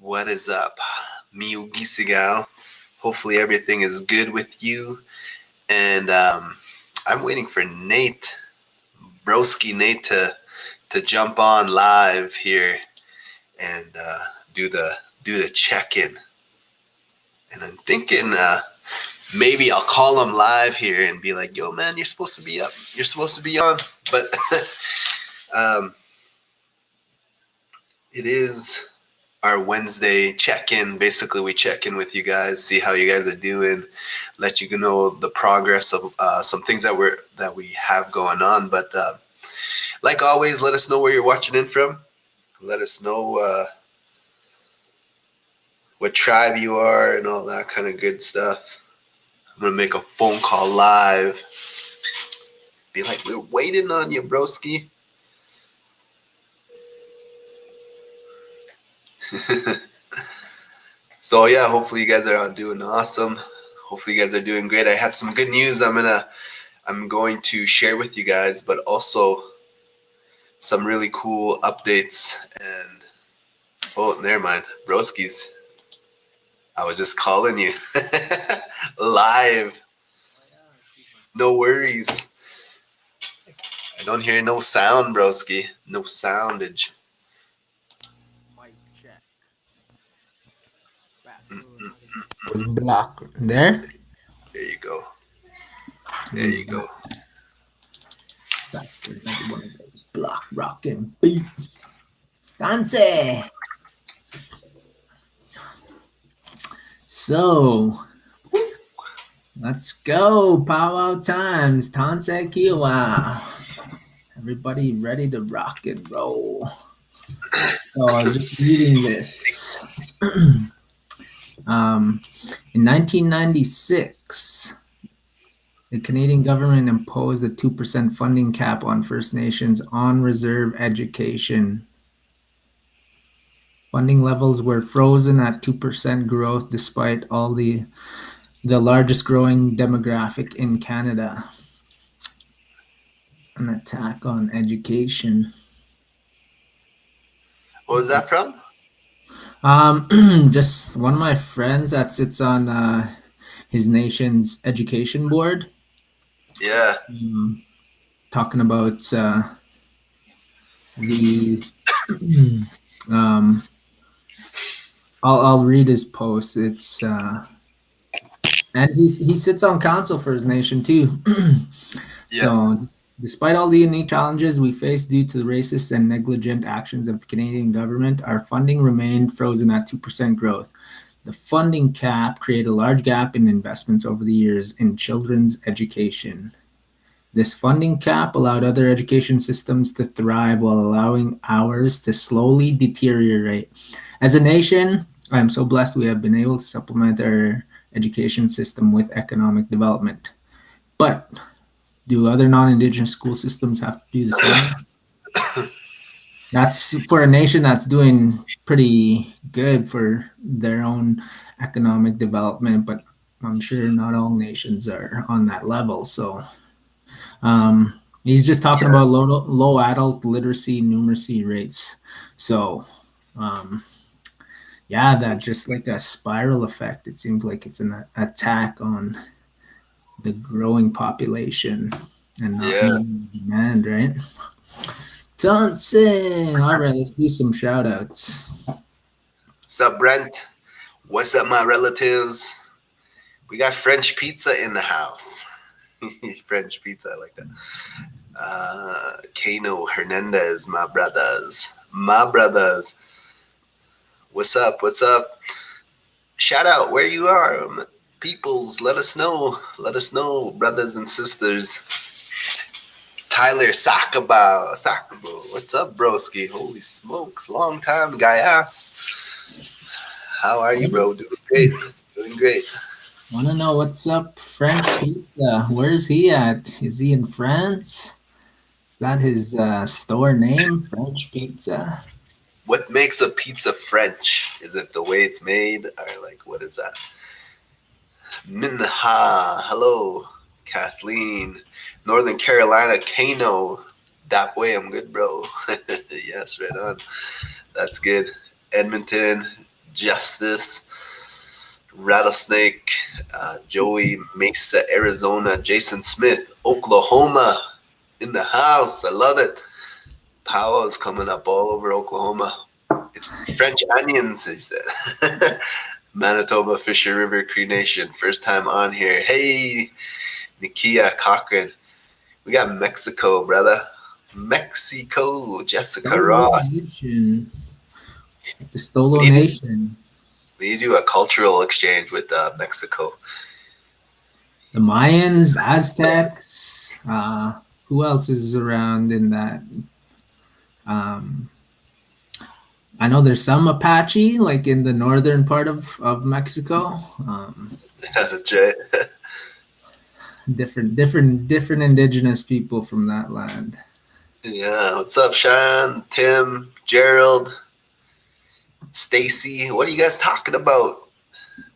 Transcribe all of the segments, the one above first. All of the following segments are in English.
What is up? Miu Gisigal. Hopefully everything is good with you. And I'm waiting for Nayte to jump on live here and do the check-in. And I'm thinking maybe I'll call him live here and be like, "Yo, man, you're supposed to be up. You're supposed to be on." But it is our Wednesday check-in. Basically, we check in with you guys, see how you guys are doing, let you know the progress of some things that we have going on. But like always, let us know where you're watching in from. Let us know what tribe you are and all that kind of good stuff. I'm gonna make a phone call live. Be like, "We're waiting on you, broski." So yeah, hopefully you guys are all doing awesome. Hopefully you guys are doing great. I have some good news I'm going to share with you guys, but also some really cool updates. And oh, never mind, broskies. I was just calling you live. No worries. I don't hear no sound, broski. No soundage. Mic check. Was block there? There you go. There you go. Back for another one of those block rockin' beats. Dance! So, let's go. Powwow times. Tanse Kiwa. Everybody ready to rock and roll. So I was just reading this. In 1996, the Canadian government imposed a 2% funding cap on First Nations on-reserve education. Funding levels were frozen at 2% growth despite all the largest growing demographic in Canada. An attack on education. What was that from? Just one of my friends that sits on his nation's education board. Yeah. Talking about the I'll read his post. It's and he sits on council for his nation too. So despite all the unique challenges we face due to the racist and negligent actions of the Canadian government, our funding remained frozen at 2% growth. The funding cap created a large gap in investments over the years in children's education. This funding cap allowed other education systems to thrive while allowing ours to slowly deteriorate. As a nation, I am so blessed we have been able to supplement our education system with economic development. But do other non-Indigenous school systems have to do the same? That's for a nation that's doing pretty good for their own economic development, but I'm sure not all nations are on that level. So he's just talking about low adult literacy numeracy rates. So yeah, that just like a spiral effect. It seems like it's an attack on the growing population and not meeting demand, right? Dancing. All right, let's do some shout outs. What's up, Brent? What's up, my relatives? We got French pizza in the house. French pizza, I like that. Kano Hernandez, my brothers. What's up? Shout out where you are, peoples. Let us know, brothers and sisters. Tyler Sakabo. What's up, broski? Holy smokes, long time, guy ass. How are you, bro? Doing great. Want to know what's up, French Pizza? Where's he at? Is he in France? Is that his store name, French Pizza? What makes a pizza French? Is it the way it's made, or like what is that? Minha, hello, Kathleen. Northern Carolina, Kano. That way, I'm good, bro. Yes, right on. That's good. Edmonton, Justice, Rattlesnake, Joey Mesa, Arizona, Jason Smith, Oklahoma, in the house. I love it. Powell is coming up all over Oklahoma. It's French onions, he said. Manitoba, Fisher River, Cree Nation. First time on here. Hey, Nikia Cochran. We got Mexico, brother. Mexico, Jessica Ross. Nation. The Stolo Nation. We need to do a cultural exchange with Mexico. The Mayans, Aztecs. Who else is around in that? I know there's some Apache, like in the northern part of Mexico. That's right. different indigenous people from that land. Yeah, what's up, Sean, Tim, Gerald, Stacy? What are you guys talking about?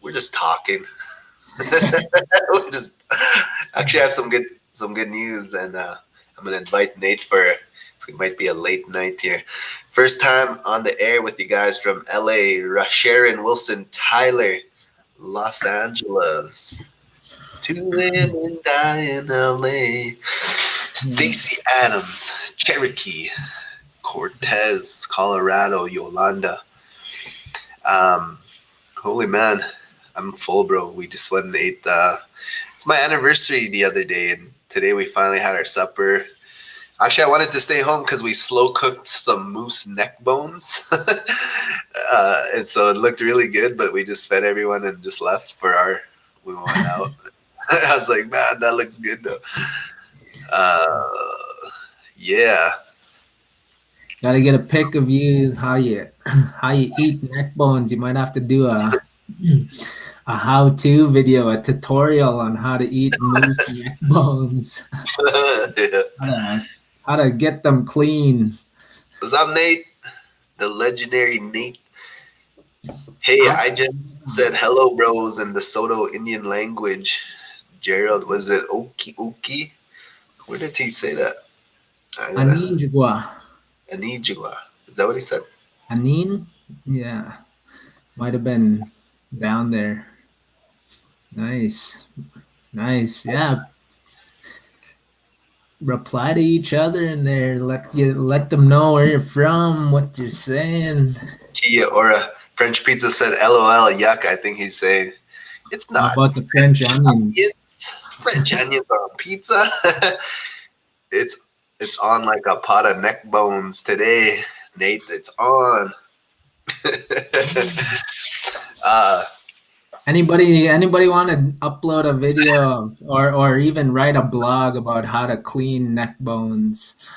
We're just talking. We're just actually I have some good news, and I'm gonna invite Nate for it might be a late night here. First time on the air with you guys from LA. Sharon Wilson Tyler, Los Angeles. 2 women die in LA. Stacy Adams, Cherokee, Cortez, Colorado, Yolanda. Holy man, I'm full, bro. We just went and ate. It's my anniversary the other day, and today we finally had our supper. Actually, I wanted to stay home because we slow cooked some moose neck bones, and so it looked really good. But we just fed everyone and just left for our. We went out. I was like, man, that looks good though. Yeah. Gotta get a pic of you how you eat neck bones. You might have to do a how-to video, a tutorial on how to eat moose neck bones. Yeah. How to get them clean. What's up, Nate? The legendary Nate. Hey, I just said hello, bros, in the Soto Indian language. Gerald, was it Oki Oki? Where did he say that? Anijigua. Anijigua. Is that what he said? Anin? Yeah. Might have been down there. Nice. Yeah. Reply to each other in there. Let them know where you're from, what you're saying. Kia Ora. French Pizza said LOL, yuck. I think he's saying it's not. How about the French onions? French onions on pizza. It's on like a pot of neck bones today, Nate. It's on. Anybody want to upload a video or even write a blog about how to clean neck bones,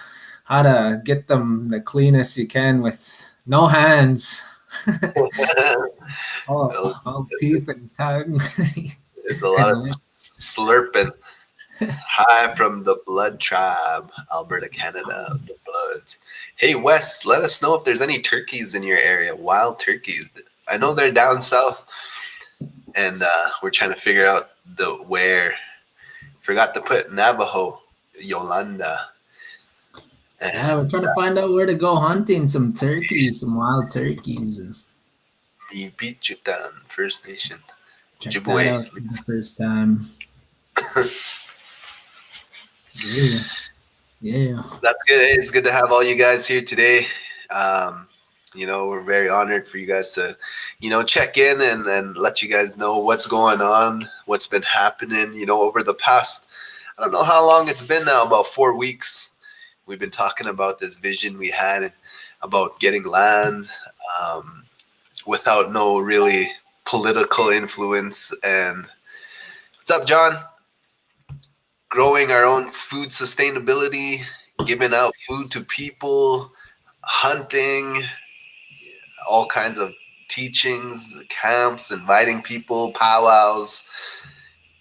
how to get them the cleanest you can with no hands, all teeth and tongue. It's a lot of slurping. Hi from the Blood Tribe, Alberta, Canada. The Bloods. Hey Wes, let us know if there's any turkeys in your area. Wild turkeys. I know they're down south. And we're trying to figure out where. Forgot to put Navajo, Yolanda. Yeah, we're trying to find out where to go hunting some turkeys, some wild turkeys. Mipichutan First Nation. Check that out for the first time. Yeah. That's good. It's good to have all you guys here today. We're very honored for you guys to, check in and let you guys know what's going on, what's been happening, over the past, I don't know how long it's been now, about 4 weeks. We've been talking about this vision we had about getting land without no really political influence. And what's up, John? Growing our own food sustainability, giving out food to people, hunting, all kinds of teachings, camps, inviting people, powwows,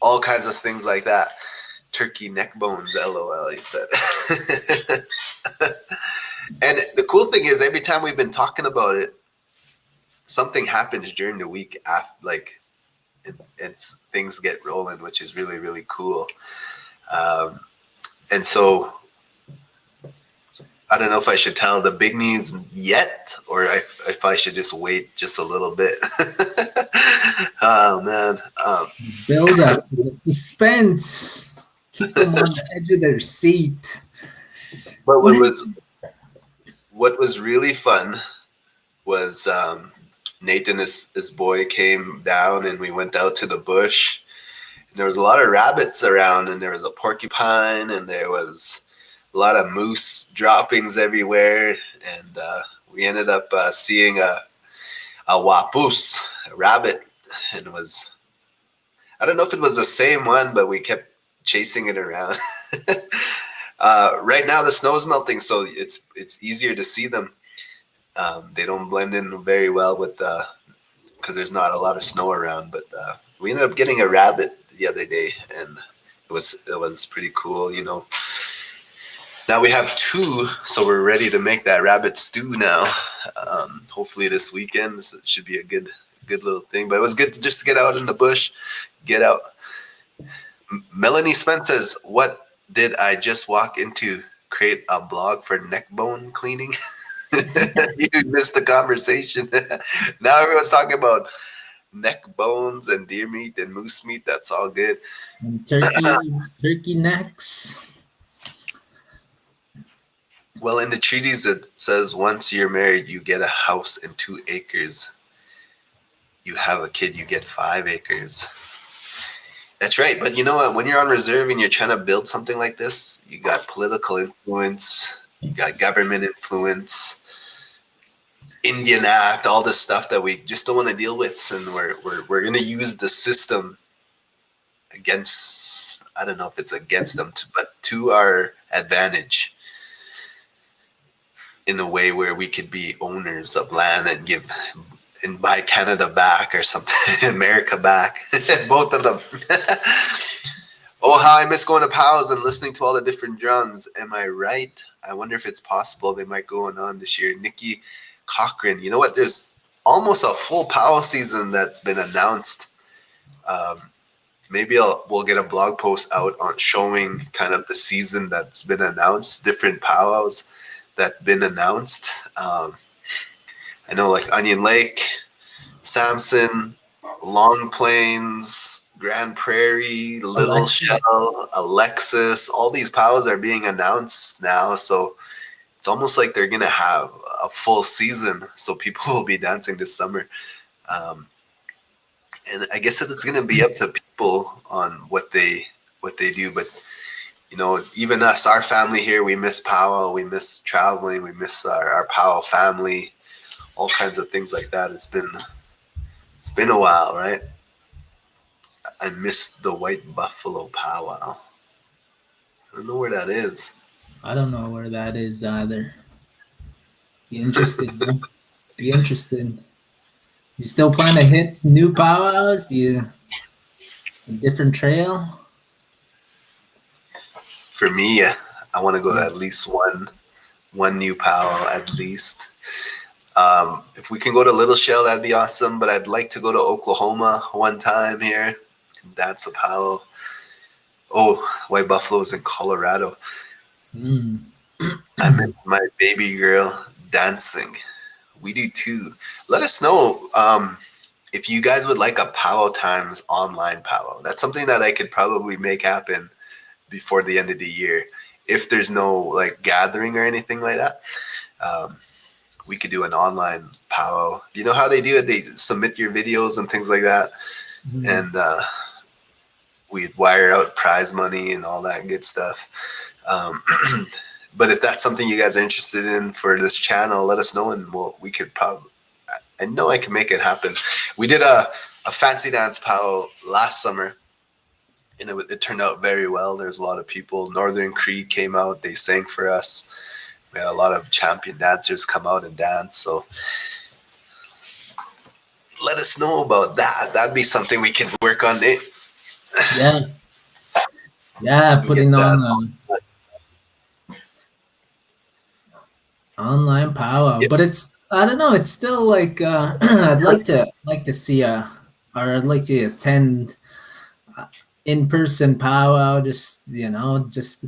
all kinds of things like that. Turkey neck bones, LOL, he said. And the cool thing is, every time we've been talking about it, something happens during the week after, and things get rolling, which is really, really cool. And so I don't know if I should tell the big news yet, or if I should just wait just a little bit. Oh man. Build up the suspense. Keep them on the edge of their seat. But What? what was really fun was Nathan, his boy, came down and we went out to the bush. And there was a lot of rabbits around, and there was a porcupine, and there was a lot of moose droppings everywhere. And we ended up seeing a wapus, a rabbit, and it was, I don't know if it was the same one, but we kept chasing it around. Right now the snow's melting, so it's easier to see them. They don't blend in very well with because there's not a lot of snow around. But we ended up getting a rabbit the other day, and it was pretty cool. Now we have two, so we're ready to make that rabbit stew now. Hopefully this weekend. So it should be a good little thing. But it was good just to get out in the bush, get out. Melanie Spence says, "What did I just walk into? Create a blog for neck bone cleaning?" You missed the conversation. Now everyone's talking about neck bones and deer meat and moose meat. That's all good. And turkey necks. Well, in the treaties it says once you're married, you get a house and 2 acres. You have a kid, you get 5 acres. That's right. But you know what? When you're on reserve and you're trying to build something like this, you got political influence, you got government influence, Indian Act, all this stuff that we just don't want to deal with. And we're going to use the system against, I don't know if it's against them, but to our advantage, in a way where we could be owners of land and buy Canada back or something, America back, both of them. Oh, how I miss going to POWs and listening to all the different drums. Am I right? I wonder if it's possible they might go on this year. Nikki Cochran, you know what? There's almost a full POW season that's been announced. Maybe we'll get a blog post out on showing kind of the season that's been announced, different POWs that been announced. I know like Onion Lake, Samson, Long Plains, Grand Prairie, Little Shell, Alexis, all these POWs are being announced now. So it's almost like they're going to have a full season. So people will be dancing this summer. And I guess it's going to be up to people on what they do. But even us, our family here, we miss powwow, we miss traveling, we miss our powwow family, all kinds of things like that. It's been a while, right? I miss the White Buffalo powwow. I don't know where that is. I don't know where that is either. Be interested. Be interested. You still plan to hit new powwows? Do you a different trail? For me, I want to go to at least one new powwow at least. If we can go to Little Shell, that'd be awesome. But I'd like to go to Oklahoma one time here and dance a powwow. Oh, White Buffalo's in Colorado. I miss my baby girl dancing. We do too. Let us know if you guys would like a Powwow Times online powwow. That's something that I could probably make happen before the end of the year. If there's no like gathering or anything like that, we could do an online powwow. You know how they do it? They submit your videos and things like that. And we'd wire out prize money and all that good stuff. But if that's something you guys are interested in for this channel, let us know, and we could probably, I know I can make it happen. We did a fancy dance powwow last summer, and it turned out very well. There's a lot of people. Northern Cree came out. They sang for us. We had a lot of champion dancers come out and dance. So let us know about that. That'd be something we could work on, Nate. Yeah, putting on online powwow, but it's, I don't know, it's still like I'd like to see or I'd like to attend in-person powwow. Just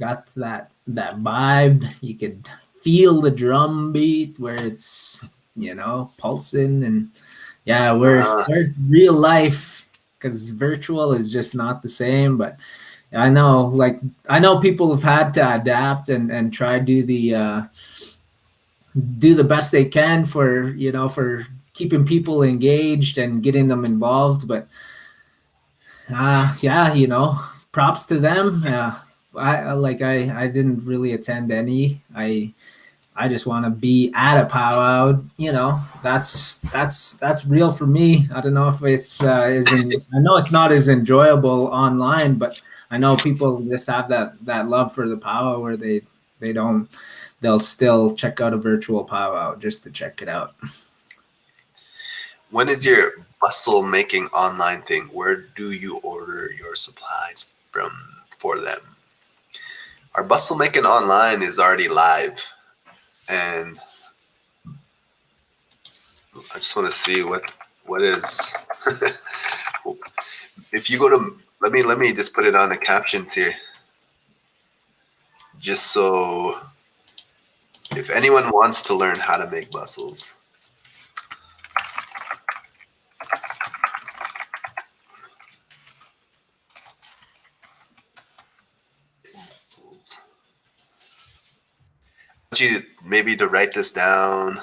got that vibe. You could feel the drum beat where it's, you know, pulsing. And yeah, we're real life, because virtual is just not the same. But I know, like, I know people have had to adapt and try to do the best they can for, you know, for keeping people engaged and getting them involved. But yeah, you know, props to them. I didn't really attend any. I just want to be at a powwow. You know, that's real for me. I don't know if it's isn't. I know it's not as enjoyable online, but I know people just have that love for the powwow where they don't. They'll still check out a virtual powwow just to check it out. When is your bustle making online thing? Where do you order your supplies from for them? Our bustle making online is already live, and I just want to see what is. If you go to let me just put it on the captions here, just so if anyone wants to learn how to make bustles. I want you maybe to write this down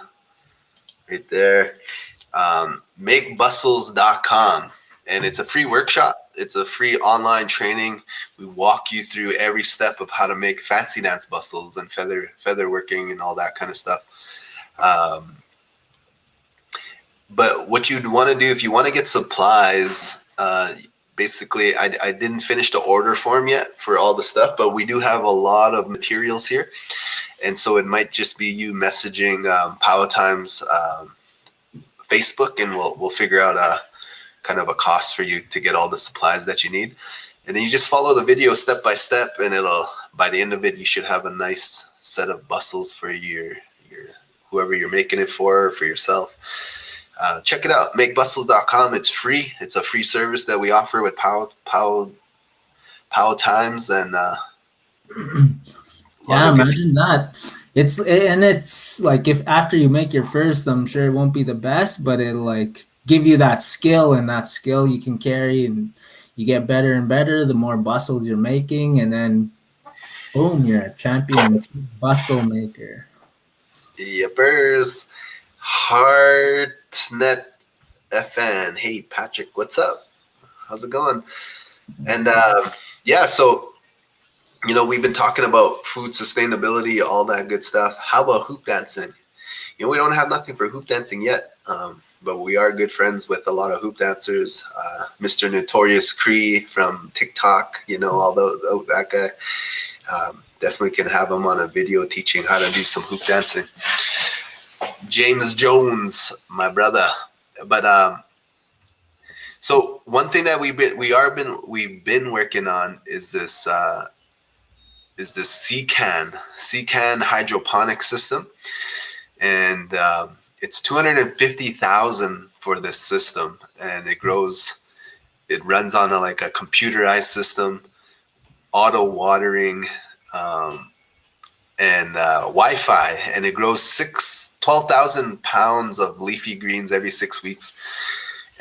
right there. Makebustles.com, and it's a free workshop. It's a free online training. We walk you through every step of how to make fancy dance bustles and feather working and all that kind of stuff. But what you'd want to do if you want to get supplies, basically, I didn't finish the order form yet for all the stuff, but we do have a lot of materials here. And so it might just be you messaging Power Times Facebook, and we'll figure out a kind of a cost for you to get all the supplies that you need. And then you just follow the video step by step, and it'll, by the end of it, you should have a nice set of bustles for your whoever you're making it for, or for yourself. Check it out, makebustles.com. It's free. It's a free service that we offer with Power Times, and yeah, imagine that. It's like, if after you make your first, I'm sure it won't be the best, but it'll like give you that skill, and that skill you can carry, and you get better and better the more bustles you're making, and then boom, you're a champion bustle maker. Yippers. Heartnet FN. Hey Patrick, what's up? How's it going? And yeah, so you know, we've been talking about food sustainability, all that good stuff. How about hoop dancing? You know, we don't have nothing for hoop dancing yet, but we are good friends with a lot of hoop dancers. Mr. Notorious Cree from TikTok, you know, although that guy, definitely can have him on a video teaching how to do some hoop dancing. James Jones, my brother. But so one thing that we've been working on is this C-Can hydroponic system, and it's $250,000 for this system, and it runs on a computerized system, auto watering, and Wi-Fi, and it grows 12,000 pounds of leafy greens every 6 weeks.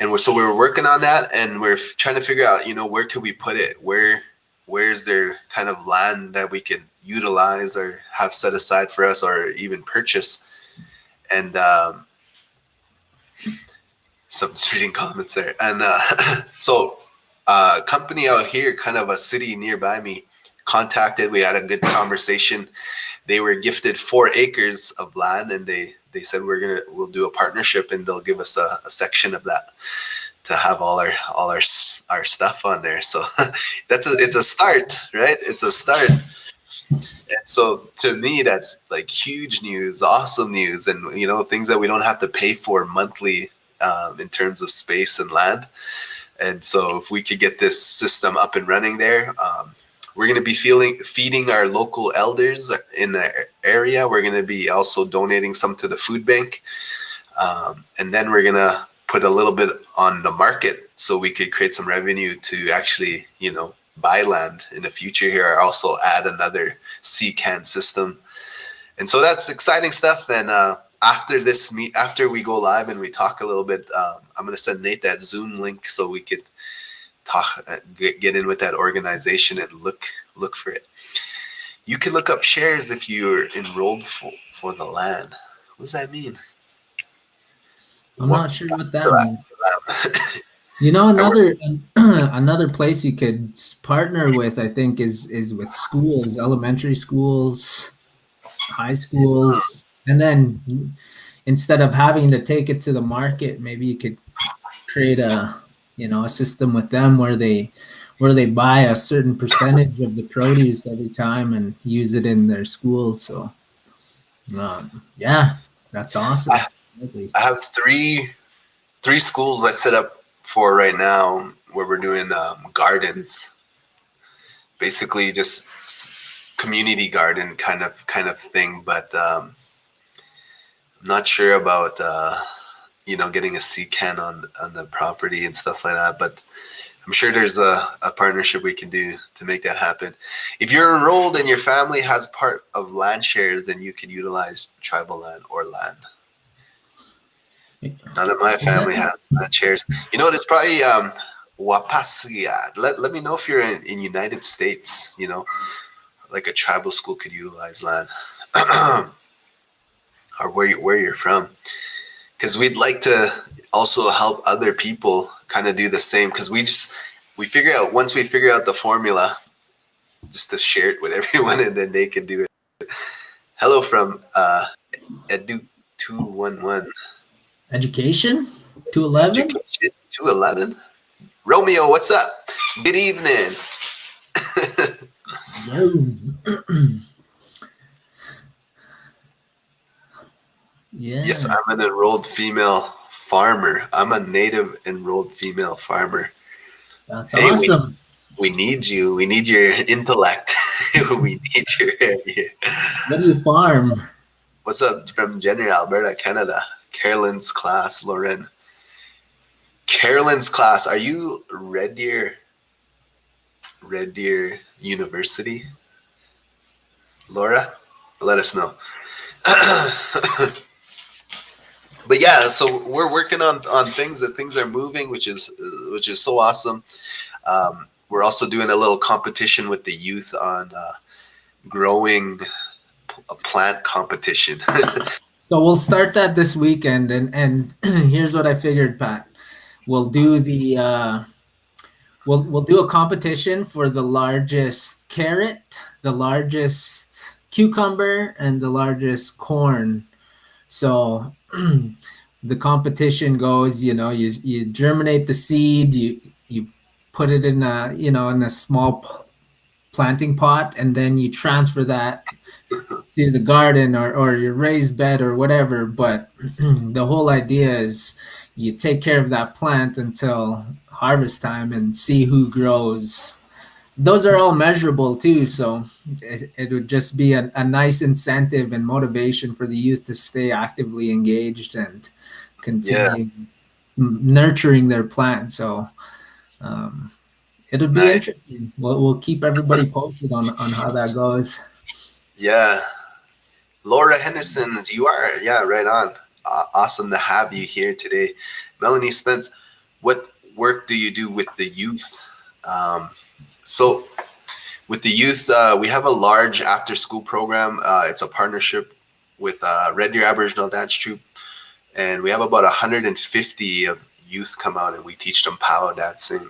And so we were working on that, and we're trying to figure out, you know, where could we put it? Where's there kind of land that we could utilize or have set aside for us, or even purchase? And someone's reading comments there. And so a company out here, kind of a city nearby me, contacted. We had a good conversation. They were gifted 4 acres of land, and they said we'll do a partnership, and they'll give us a section of that to have all our stuff on there. So it's a start, right? It's a start. And so to me, that's like huge news, awesome news, and you know, things that we don't have to pay for monthly in terms of space and land. And so if we could get this system up and running there, we're going to be feeding our local elders in the area. We're going to be also donating some to the food bank. And then we're going to put a little bit on the market so we could create some revenue to actually, you know, buy land in the future here, or also add another C-Can system. And so that's exciting stuff. And after after we go live and we talk a little bit, I'm going to send Nate that Zoom link so we could talk, get in with that organization and look for it. You can look up shares if you're enrolled for the land. What does that mean? I'm not sure what that means. You know, another place you could partner with, I think, is with schools, elementary schools, high schools, and then instead of having to take it to the market, maybe you could create a system with them where they buy a certain percentage of the produce every time and use it in their schools. So yeah, that's awesome. I have three schools I set up for right now where we're doing gardens, basically just community garden kind of thing. But I'm not sure about getting a sea can on the property and stuff like that. But I'm sure there's a partnership we can do to make that happen. If you're enrolled and your family has part of land shares, then you can utilize tribal land or land. None of my family has land shares. There's probably Wapasia. Let me know if you're in United States, like a tribal school could utilize land. Or where you're from. Because we'd like to also help other people kind of do the same, because once we figure out the formula, just to share it with everyone, and then they can do it. Hello from Edu 211. Education 211. Education 211. Romeo, what's up? Good evening. Yeah. Yes, I'm an enrolled female farmer. I'm a native enrolled female farmer. That's awesome. We need you. We need your intellect. We need your. What do you farm? What's up from Jenner, Alberta, Canada? Carolyn's class, Lauren. Carolyn's class. Are you Red Deer University? Laura, let us know. But yeah, so we're working on things. That things are moving, which is so awesome. We're also doing a little competition with the youth on growing a plant competition. So we'll start that this weekend, and here's what I figured, Pat. We'll do the we'll do a competition for the largest carrot, the largest cucumber, and the largest corn. So the competition goes, you germinate the seed, you put it in a small planting pot, and then you transfer that to the garden or your raised bed or whatever. But the whole idea is you take care of that plant until harvest time and see who grows. Those are all measurable too, so it would just be a nice incentive and motivation for the youth to stay actively engaged and continue nurturing their plant. So it'll be interesting. We'll keep everybody posted on how that goes. Yeah. Laura Henderson, you are, right on. Awesome to have you here today. Melanie Spence, what work do you do with the youth? So with the youth, we have a large after-school program. It's a partnership with Red Deer Aboriginal Dance Troupe, and we have about 150 of youth come out, and we teach them pow dancing.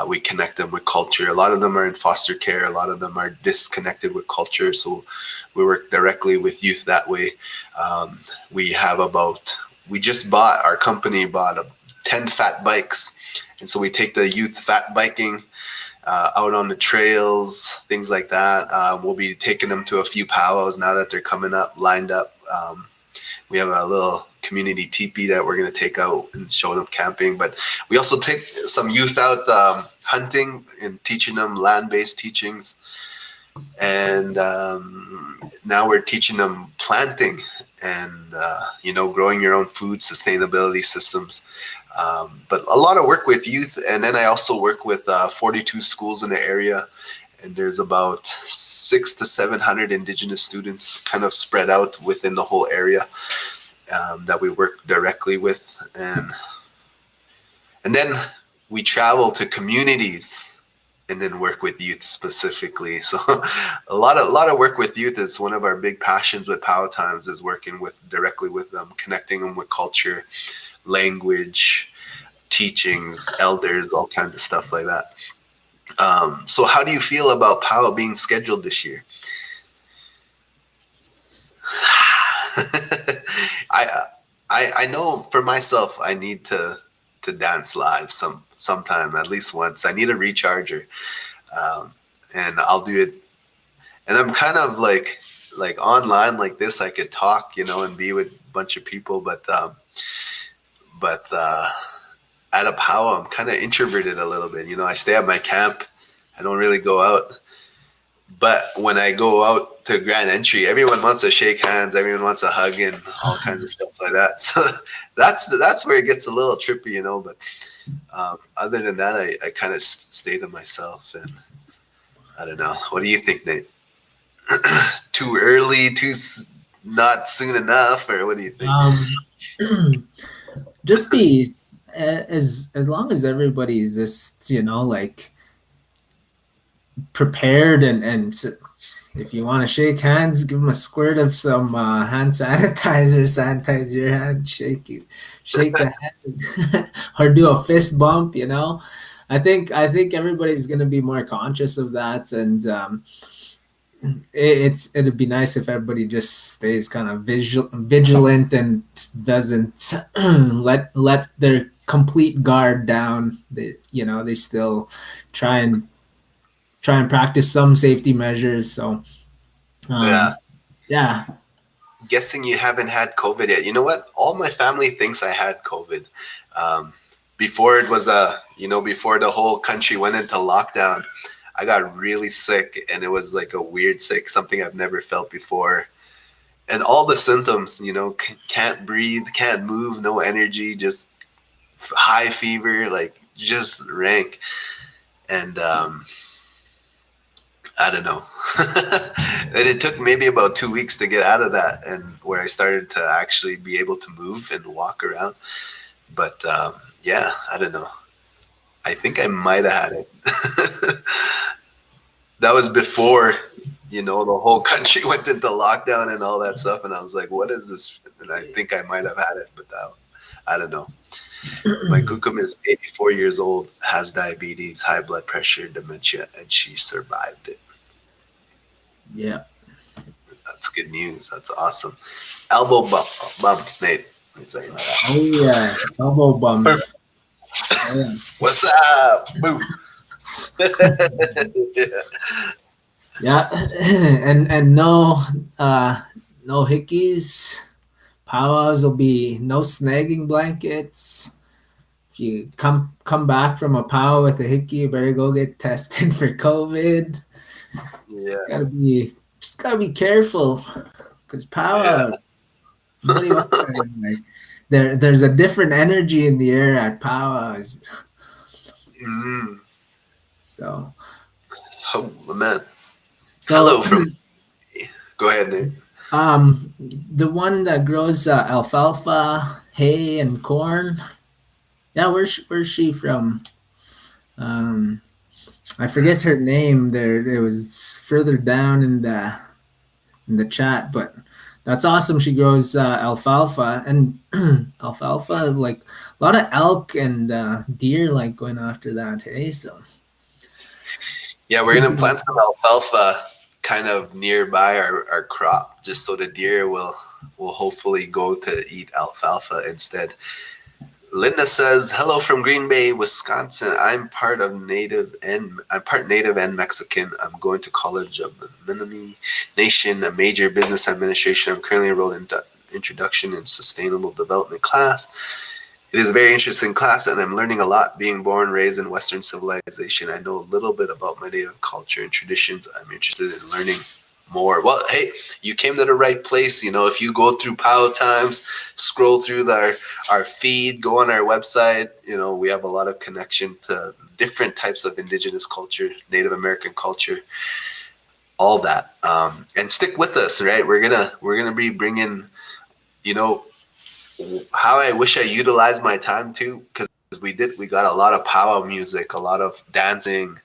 We connect them with culture. A lot of them are in foster care. A lot of them are disconnected with culture, so we work directly with youth that way. Our company bought 10 fat bikes, and so we take the youth fat biking out on the trails, things like that. We'll be taking them to a few powwows now that they're coming up, lined up. We have a little community teepee that we're going to take out and show them camping. But we also take some youth out hunting and teaching them land-based teachings. And now we're teaching them planting and, growing your own food, sustainability systems. But a lot of work with youth. And then I also work with 42 schools in the area. and there's about 600 to 700 Indigenous students kind of spread out within the whole area that we work directly with, and then we travel to communities and then work with youth specifically. So a lot of work with youth is one of our big passions with Power Times, is working directly with them, connecting them with culture, language, teachings, elders, all kinds of stuff like that. So how do you feel about Power being scheduled this year? I know for myself, I need to dance live sometime, at least once. I need a recharger, and I'll do it. And I'm kind of like online like this, I could talk, and be with a bunch of people, but at a Power, I'm kind of introverted a little bit. I stay at my camp. I don't really go out. But when I go out to Grand Entry, everyone wants to shake hands, everyone wants a hug, and all kinds of stuff like that. So that's where it gets a little trippy, But other than that, I kind of stay to myself, and I don't know. What do you think, Nate? Too early, not soon enough, or what do you think? Just be as long as everybody's just like prepared, and if you want to shake hands, give them a squirt of some hand sanitizer, sanitize your hand, shake the hand, or do a fist bump. I think everybody's going to be more conscious of that, and it'd be nice if everybody just stays kind of vigilant and doesn't let their complete guard down. They still try and practice some safety measures. So yeah. Guessing you haven't had COVID yet. You know what? All my family thinks I had COVID. Before it was before the whole country went into lockdown, I got really sick, and it was like a weird sick, something I've never felt before. And all the symptoms, can't breathe, can't move, no energy, just high fever, like just rank. And I don't know. And it took maybe about 2 weeks to get out of that, and where I started to actually be able to move and walk around. But yeah, I don't know. I think I might have had it. That was before, the whole country went into lockdown and all that stuff. And I was like, what is this? And I think I might have had it, but I don't know. My kukum is 84 years old, has diabetes, high blood pressure, dementia, and she survived it. Yeah. That's good news. That's awesome. Elbow bumps, Nate. Oh, yeah. Elbow bumps. Oh, yeah. What's up? Boo. Yeah. And no hickeys. Powwows will be no snagging blankets. If you come back from a powwow with a hickey, you better go get tested for COVID. Yeah. Just gotta be careful, because powwow. Yeah. There's a different energy in the air at powwows. So. Oh man. Hello from. Go ahead, Nate. The one that grows alfalfa, hay, and corn. Yeah, where's she from? I forget her name. It was further down in the chat, but that's awesome. She grows alfalfa, and alfalfa, like a lot of elk and deer like going after that. Hey, so yeah, we're gonna plant some alfalfa kind of nearby our crop, just so the deer will hopefully go to eat alfalfa instead. Linda says, hello from Green Bay, Wisconsin. I'm part Native and Mexican. I'm going to College of the Menominee Nation, a major business administration. I'm currently enrolled in Introduction in Sustainable Development class. It is a very interesting class, and I'm learning a lot. Being born, raised in Western civilization, I know a little bit about my native culture and traditions. I'm interested in learning more. Well, hey, you came to the right place. You know, if you go through Power Times, scroll through our feed, go on our website, you know, we have a lot of connection to different types of indigenous culture, Native American culture, all that. And stick with us, right? We're gonna be bringing, you know, how I wish I utilized my time too, because we got a lot of power music, a lot of dancing,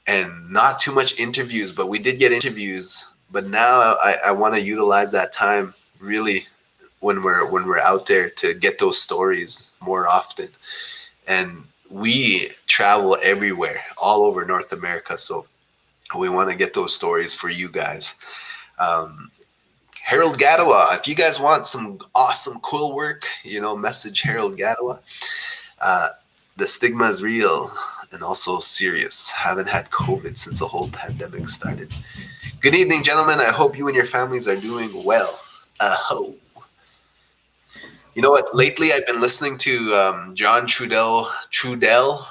and not too much interviews, but we did get interviews. But now I want to utilize that time really when we're out there to get those stories more often. And we travel everywhere, all over North America, so we want to get those stories for you guys. Um, Harold Gadawa, if you guys want some awesome, cool work, you know, message Harold Gadawa. Uh, the stigma is real and also serious. Haven't had COVID since the whole pandemic started. Good evening, gentlemen. I hope you and your families are doing well. Ho. You know what? Lately, I've been listening to John Trudell,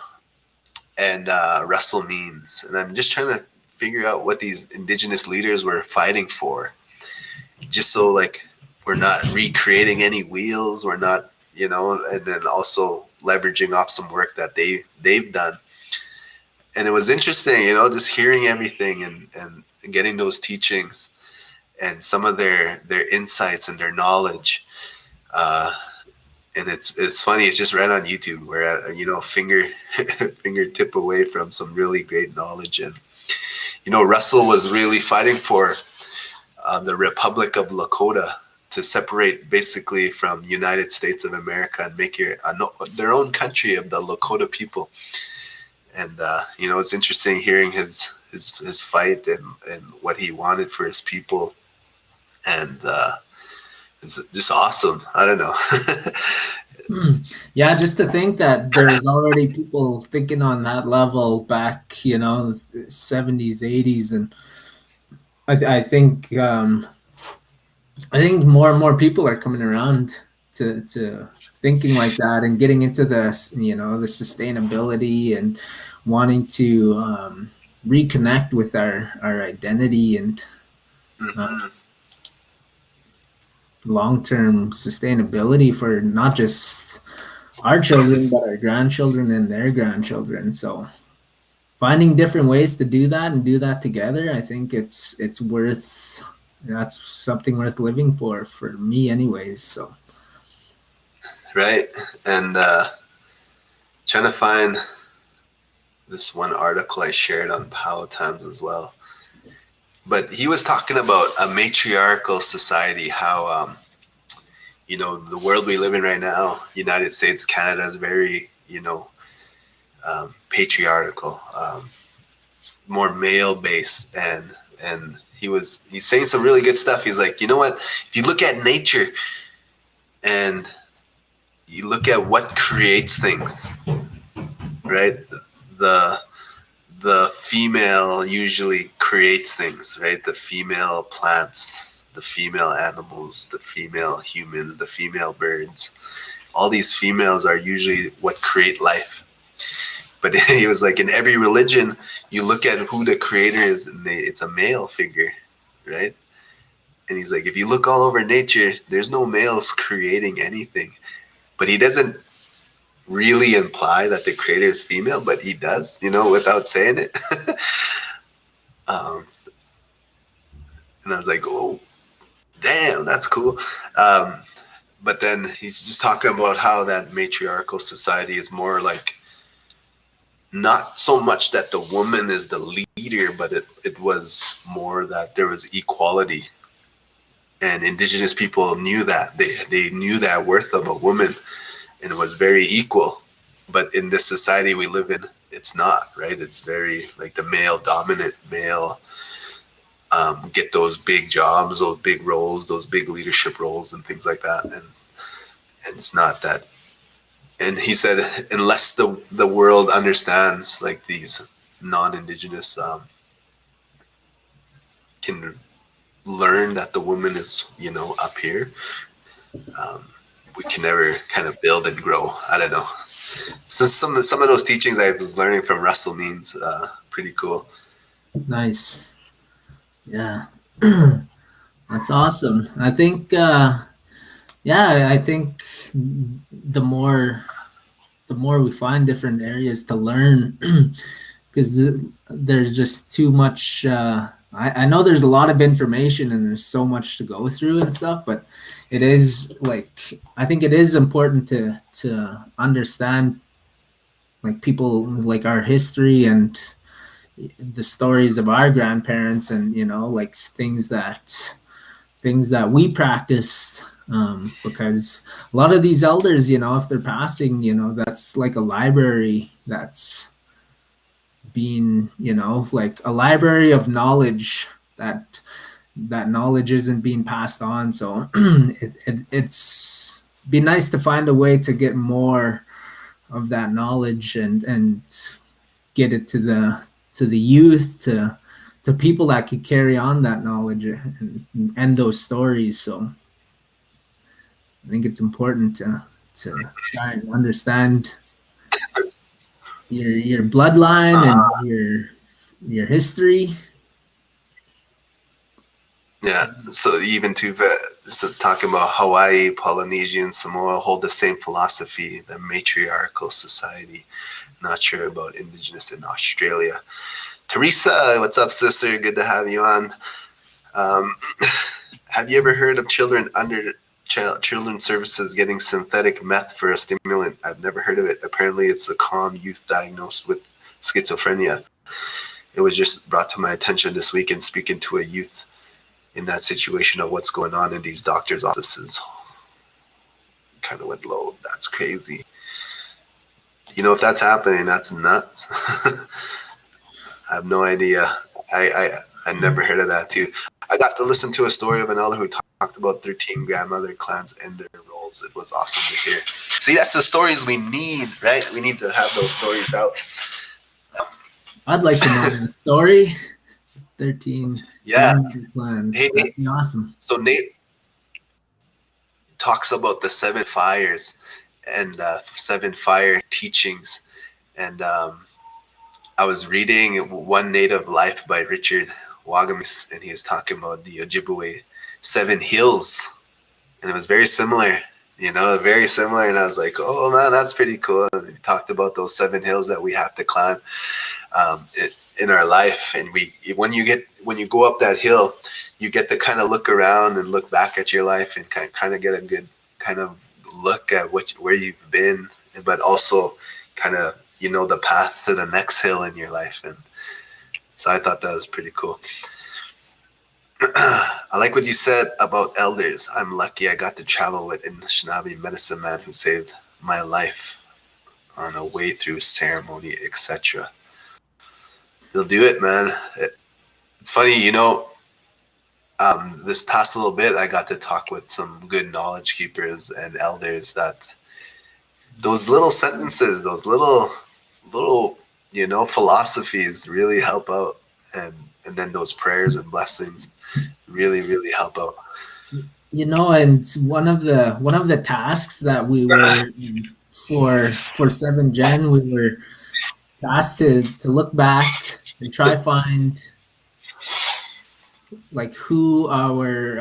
and Russell Means, and I'm just trying to figure out what these indigenous leaders were fighting for. Just so like we're not recreating any wheels, we're not, you know, and then also leveraging off some work that they've done. And it was interesting, you know, just hearing everything and getting those teachings and some of their insights and their knowledge. And it's funny. It's just right on YouTube. We're at, you know, fingertip away from some really great knowledge. And you know, Russell was really fighting for the Republic of Lakota to separate basically from United States of America and make it their own country of the Lakota people. And you know, it's interesting hearing his fight and what he wanted for his people. And it's just awesome. I don't know. Yeah, just to think that there's already people thinking on that level back, you know, 70s, 80s, and I think I think more and more people are coming around to thinking like that and getting into the, you know, the sustainability and wanting to reconnect with our identity and long-term sustainability for not just our children but our grandchildren and their grandchildren. So finding different ways to do that and do that together, I think it's worth, that's something worth living for me anyways. So Right. And trying to find this one article I shared on Powell Times as well. But he was talking about a matriarchal society, how you know, the world we live in right now, United States, Canada, is very, you know, patriarchal, more male based, and he's saying some really good stuff. He's like, you know what? If you look at nature and you look at what creates things, right? The female usually creates things, right? The female plants, the female animals, the female humans, the female birds. All these females are usually what create life. But he was like, in every religion, you look at who the creator is, and it's a male figure, right? And he's like, if you look all over nature, there's no males creating anything. But he doesn't really imply that the creator is female, but he does, you know, without saying it. And I was like, oh, damn, that's cool. But then he's just talking about how that matriarchal society is more like, not so much that the woman is the leader, but it was more that there was equality. And indigenous people knew that. They knew that worth of a woman, and it was very equal. But in this society we live in, it's not, right? It's very like the male dominant, male get those big jobs, those big roles, those big leadership roles and things like that. And it's not that. And he said, unless the world understands, like these non-indigenous can learn that the woman is, you know, up here, we can never kind of build and grow. I don't know. So some of those teachings I was learning from Russell Means, pretty cool. nice. Yeah. That's awesome. I think, yeah, I think the more the more we find different areas to learn, because there's just too much. I know there's a lot of information and there's so much to go through and stuff, but it is like I think it is important to understand like people like our history and the stories of our grandparents and like things that we practiced, because a lot of these elders, if they're passing, that's like a library that's being, like a library of knowledge that knowledge isn't being passed on. So it's be nice to find a way to get more of that knowledge and get it to the youth, to people that could carry on that knowledge and those stories. So I think it's important to try and understand your bloodline and your history. Yeah, so even to so it's talking about Hawaii, Polynesia, and Samoa hold the same philosophy, the matriarchal society. Not sure about Indigenous in Australia. Teresa, what's up, sister? Good to have you on. Have you ever heard of children under children's services getting synthetic meth for a stimulant? I've never heard of it. Apparently, it's a calm youth diagnosed with schizophrenia. It was just brought to my attention this week in speaking to a youth in that situation of what's going on in these doctors' offices. Kind of went low. That's crazy. If that's happening, that's nuts. I have no idea. I never heard of that too. I got to listen to a story of an elder who talked about 13 grandmother clans and their roles. It was awesome to hear. See, that's the stories we need, right? We need to have those stories out. I'd like to know the story. 13 clans. Hey, that'd be awesome. So Nate talks about the 7 fires and 7 fire teachings. And I was reading One Native Life by Richard Wagamis, and he was talking about the Ojibwe 7 hills. And it was very similar, very similar. And I was like, oh man, that's pretty cool. And he talked about those 7 hills that we have to climb in our life. And when you go up that hill, you get to kind of look around and look back at your life and kind of get a good kind of look at where you've been, but also kind of the path to the next hill in your life. And so I thought that was pretty cool. I like what you said about elders. I'm lucky I got to travel with an Anishinaabe medicine man who saved my life on a way through ceremony, etc. You'll do it, man. It's funny, this past little bit, I got to talk with some good knowledge keepers and elders that those little sentences, those little philosophies really help out. And then those prayers and blessings really, really help out. And one of the tasks that we were for 7 Gen, we were asked to look back and try find like who our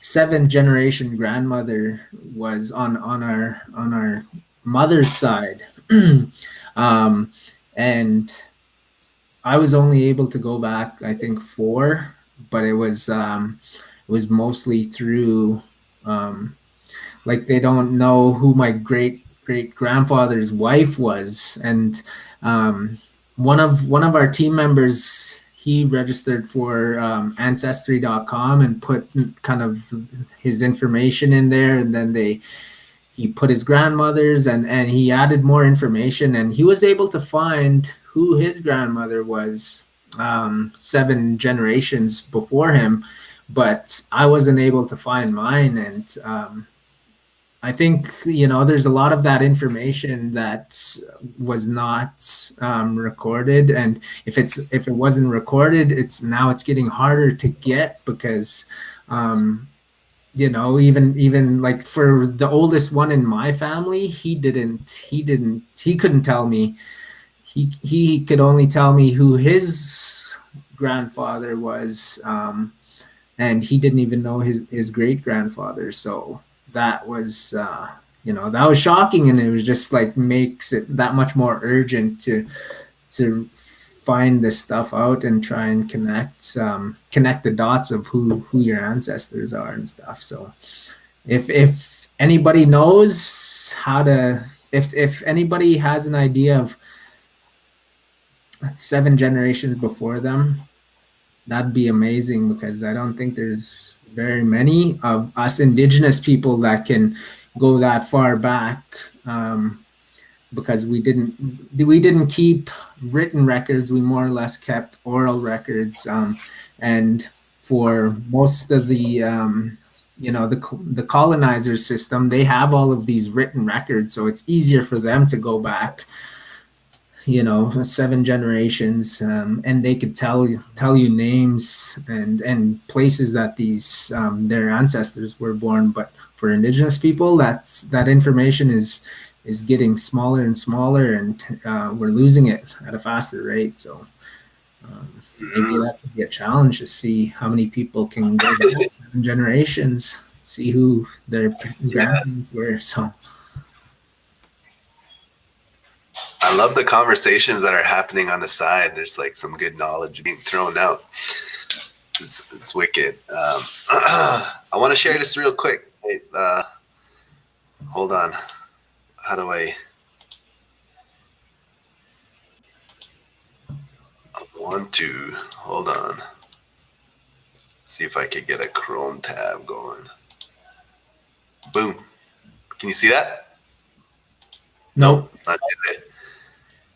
7th generation grandmother was on our mother's side. And I was only able to go back, I think 4, but it was mostly through like they don't know who my great grandfather's wife was. And one of our team members, he registered for ancestry.com and put kind of his information in there, and then he put his grandmother's and he added more information, and he was able to find who his grandmother was 7 generations before him, but I wasn't able to find mine. And I think there's a lot of that information that was not recorded, and if it wasn't recorded, it's getting harder to get, because even like for the oldest one in my family, he couldn't tell me. He could only tell me who his grandfather was, and he didn't even know his great grandfather. So that was that was shocking, and it was just like makes it that much more urgent to find this stuff out and try and connect the dots of who your ancestors are and stuff. So if anybody knows how to, if anybody has an idea of 7 generations before them, that'd be amazing, because I don't think there's very many of us indigenous people that can go that far back, because we didn't keep written records. We more or less kept oral records, and for most of the colonizer system, they have all of these written records, so it's easier for them to go back 7 generations, and they could tell you names and places that these their ancestors were born. But for indigenous people, that information is getting smaller and smaller, and we're losing it at a faster rate. So maybe that could be a challenge, to see how many people can go back 7 generations, see who their grandparents were. So I love the conversations that are happening on the side. There's like some good knowledge being thrown out. It's wicked. I want to share this real quick. Hold on. How do I want to hold on? See if I could get a Chrome tab going. Boom. Can you see that? nope. Not today.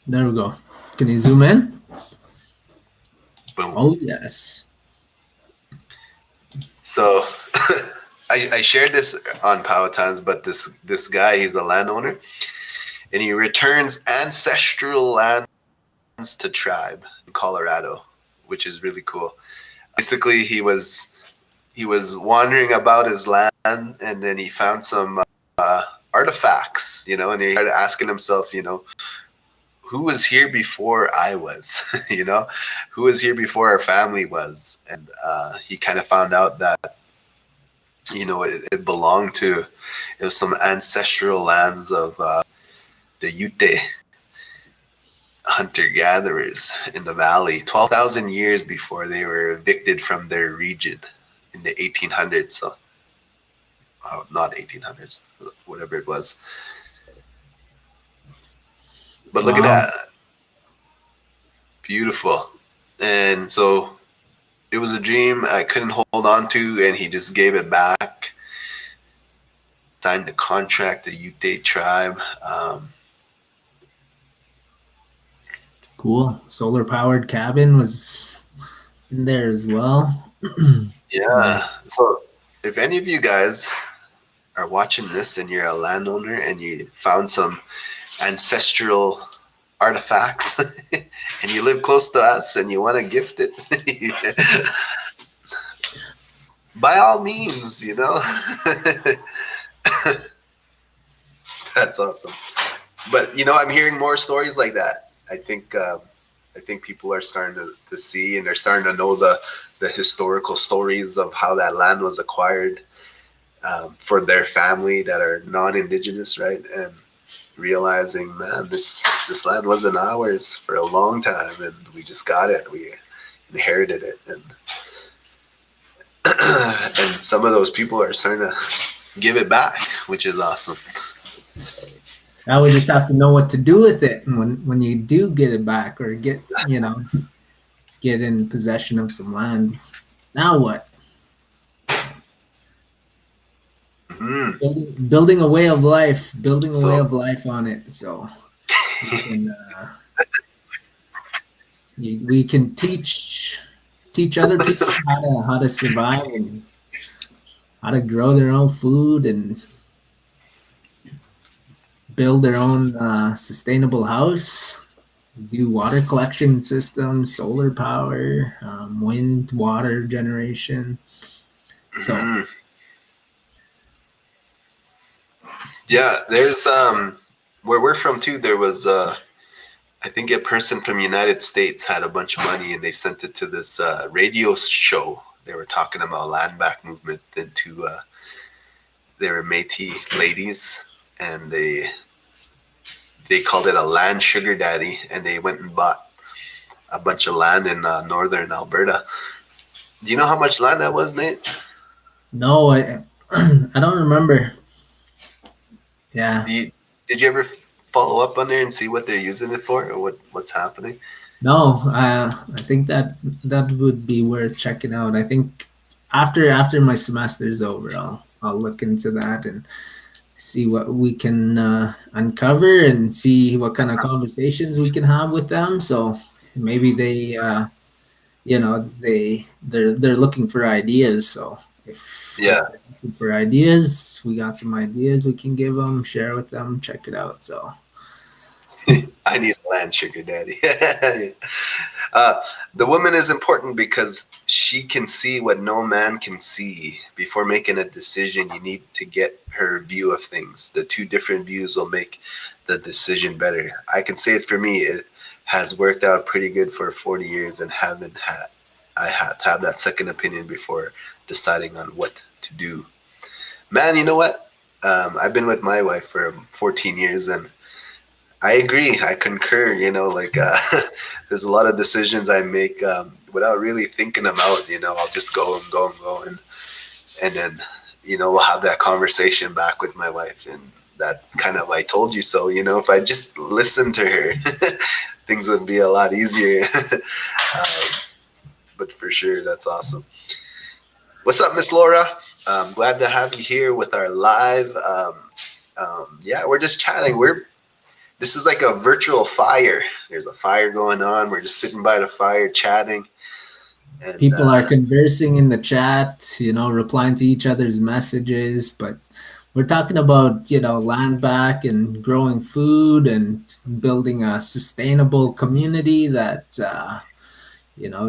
There we go. Can you zoom in? Boom. Oh yes. So I shared this on Powhatans, but this guy, he's a landowner, and he returns ancestral lands to tribe in Colorado, which is really cool. Basically, he was wandering about his land, and then he found some artifacts, and he started asking himself, who was here before I was? Who was here before our family was? And he kind of found out that it belonged to some ancestral lands of the Ute hunter-gatherers in the valley 12,000 years before they were evicted from their region in the 1800s. So, not 1800s, whatever it was. But look at that. Beautiful. And so it was a dream I couldn't hold on to, and he just gave it back. Signed a contract, the Ute tribe. Cool. Solar powered cabin was in there as well. Yeah. Nice. So if any of you guys are watching this and you're a landowner and you found some ancestral artifacts and you live close to us and you want to gift it, by all means, That's awesome. But I'm hearing more stories like that. I think people are starting to see, and they're starting to know the historical stories of how that land was acquired for their family that are non-indigenous, right? And realizing, man, this land wasn't ours for a long time, and we just got it. We inherited it, and and some of those people are starting to give it back, which is awesome. Now we just have to know what to do with it, and when you do get it back, or get in possession of some land, now what? Mm-hmm. Building a way of life, way of life on it. So we can teach other people how to survive and how to grow their own food and build their own sustainable house, do water collection systems, solar power, wind, water generation. So yeah, there's where we're from too, there was I think a person from the United States had a bunch of money and they sent it to this radio show. They were talking about land back movement into they were Métis ladies, and they called it a land sugar daddy, and they went and bought a bunch of land in northern Alberta. Do you know how much land that was, Nate? No, I I don't remember. Yeah. Did you ever follow up on there and see what they're using it for, or what's happening? No, I think that would be worth checking out. I think after my semester is over, I'll look into that and see what we can uncover and see what kind of conversations we can have with them. So maybe they're looking for ideas. So if Yeah. they're looking for ideas, we got some ideas we can give them, share with them, check it out. So I need a land sugar daddy. uh, the woman is important because she can see what no man can see. Before making a decision, you need to get her view of things. The two different views will make the decision better. I can say it for me. It has worked out pretty good for 40 years, and I had to have that second opinion before deciding on what to do. Man, you know what? I've been with my wife for 14 years, and I agree. I concur. There's a lot of decisions I make without really thinking them out. I'll just go and go and go, and then we'll have that conversation back with my wife, and that kind of I told you so. If I just listened to her, things would be a lot easier. But for sure, that's awesome. What's up, Miss Laura? Glad to have you here with our live. Yeah, we're just chatting. This is like a virtual fire. There's a fire going on. We're just sitting by the fire chatting. And, people are conversing in the chat, replying to each other's messages. But we're talking about, land back and growing food and building a sustainable community that,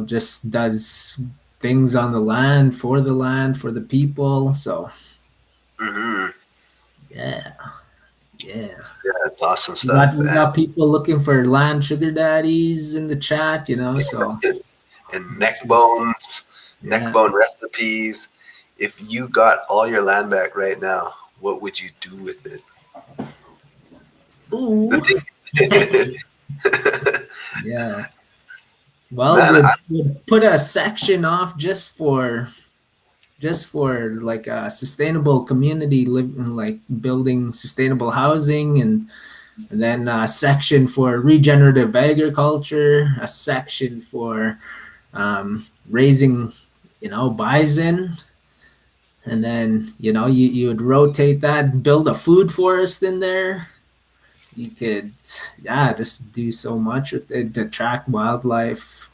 just does things on the land, for the people. So, yeah. Yeah, it's awesome we stuff. got people looking for land sugar daddies in the chat, so. And neck bones, Yeah. neck bone recipes. If you got all your land back right now, what would you do with it? Ooh. Yeah. Well, we'd put a section off just for like a sustainable community, like building sustainable housing, and then a section for regenerative agriculture, a section for raising, bison, and then you would rotate that, build a food forest in there. You could, just do so much with it, attract wildlife.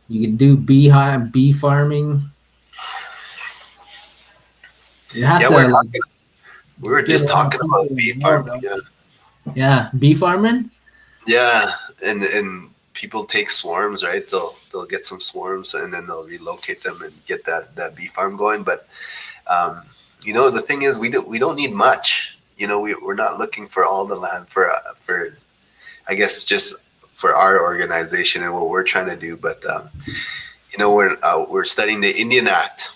You could do bee farming. You have to. We were just talking about bee farming. Yeah, bee farming. Yeah, and people take swarms, right? They'll get some swarms and then they'll relocate them and get that bee farm going. But the thing is, we don't need much. We're not looking for all the land for I guess just for our organization and what we're trying to do. But we're studying the Indian Act.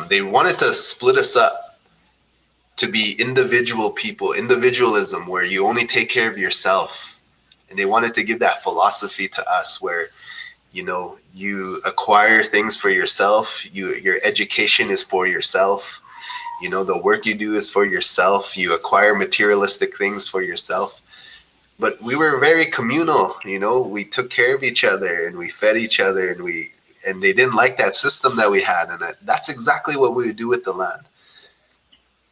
They wanted to split us up to be individual people, individualism, where you only take care of yourself. And they wanted to give that philosophy to us where, you acquire things for yourself. Your education is for yourself. The work you do is for yourself. You acquire materialistic things for yourself. But we were very communal. We took care of each other and we fed each other, and they didn't like that system that we had. And that's exactly what we would do with the land,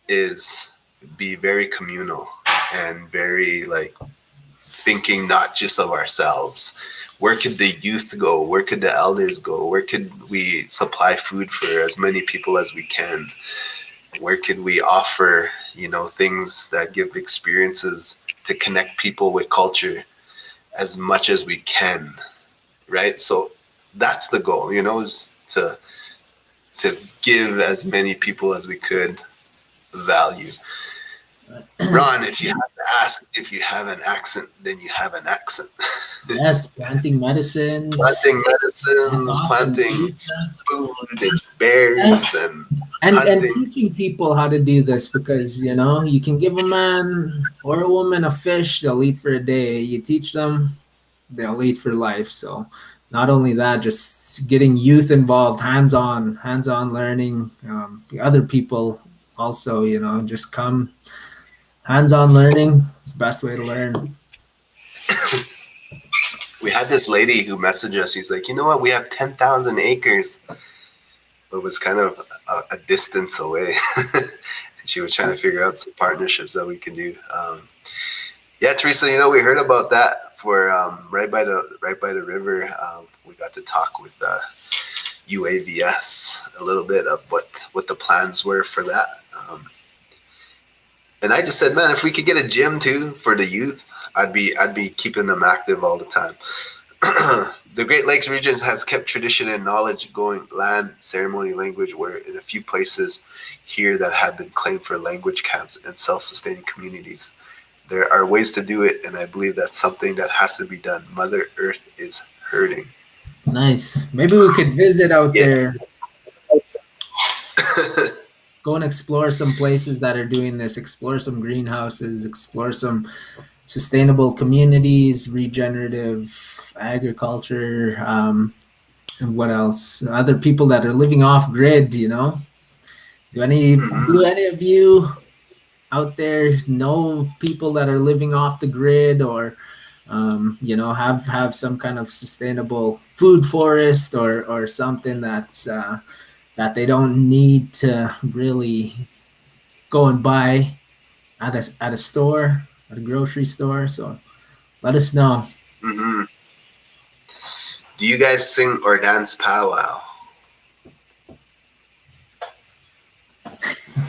is be very communal and very thinking not just of ourselves. Where could the youth go? Where could the elders go? Where could we supply food for as many people as we can? Where could we offer, things that give experiences to connect people with culture as much as we can, right? So that's the goal, is to give as many people as we could value. Ron, if you have to ask if you have an accent, then you have an accent. Yes, planting medicines. Planting That's medicines, awesome. planting See? food and berries and And hunting. teaching people how to do this, because you can give a man or a woman a fish, they'll eat for a day. You teach them, they'll eat for life. So not only that, just getting youth involved, hands on learning. The other people also, just come. Hands-on learning, it's the best way to learn. We had this lady who messaged us. He's like, you know what? We have 10,000 acres, but it was kind of a distance away. She was trying to figure out some partnerships that we can do. Yeah, Teresa, we heard about that for right by the river. We got to talk with UAVS a little bit of what the plans were for that. And I just said, man, if we could get a gym too for the youth, I'd be keeping them active all the time. The Great Lakes region has kept tradition and knowledge going, land, ceremony, language, where in a few places here that have been claimed for language camps and self-sustaining communities. There are ways to do it, and I believe that's something that has to be done. Mother Earth is hurting. Nice. Maybe we could visit out Yeah. there. Go and explore some places that are doing this. Explore some greenhouses. Explore some sustainable communities, regenerative agriculture. And what else? Other people that are living off grid. Do any of you out there know people that are living off the grid, or have some kind of sustainable food forest, or something that they don't need to really go and buy at a store, at a grocery store. So let us know. Mm-hmm. Do you guys sing or dance powwow?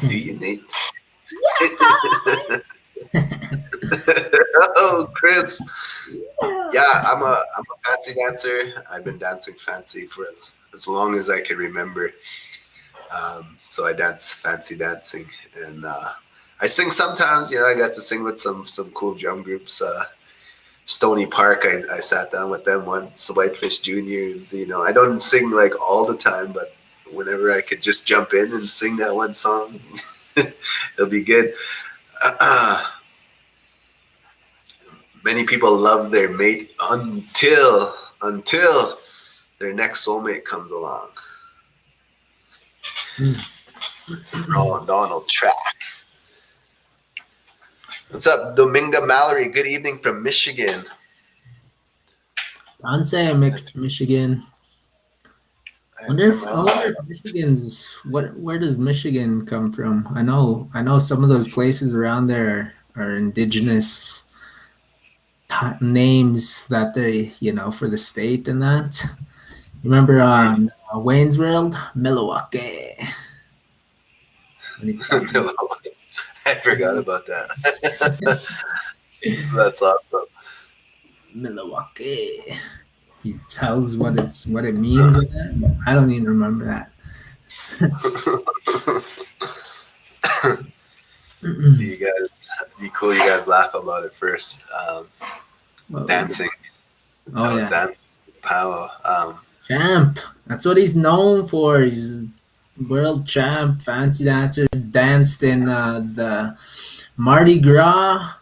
Do you, Nate? Oh, Chris. Yeah, I'm a fancy dancer. I've been dancing fancy for as long as I can remember. So I dance fancy dancing, and I sing sometimes. I got to sing with some cool drum groups. Stony Park, I sat down with them once. Whitefish Juniors. I don't sing like all the time, but whenever I could just jump in and sing that one song, it'll be good. Many people love their mate until their next soulmate comes along. Oh, Donald Track. What's up, Dominga Mallory? Good evening from Michigan. Ponce, Michigan. I wonder if Michigan's where does Michigan come from? I know some of those places around there are indigenous names that they for the state and that. Remember Wayne's World, Milwaukee. I forgot about that. That's awesome. Milwaukee. He tells what it means in that, but I don't even remember that. Be cool. You guys laugh about it first. Dancing. Oh yeah, dancing. Power. Champ. That's what he's known for. He's world champ, fancy dancer. Danced in the Mardi Gras.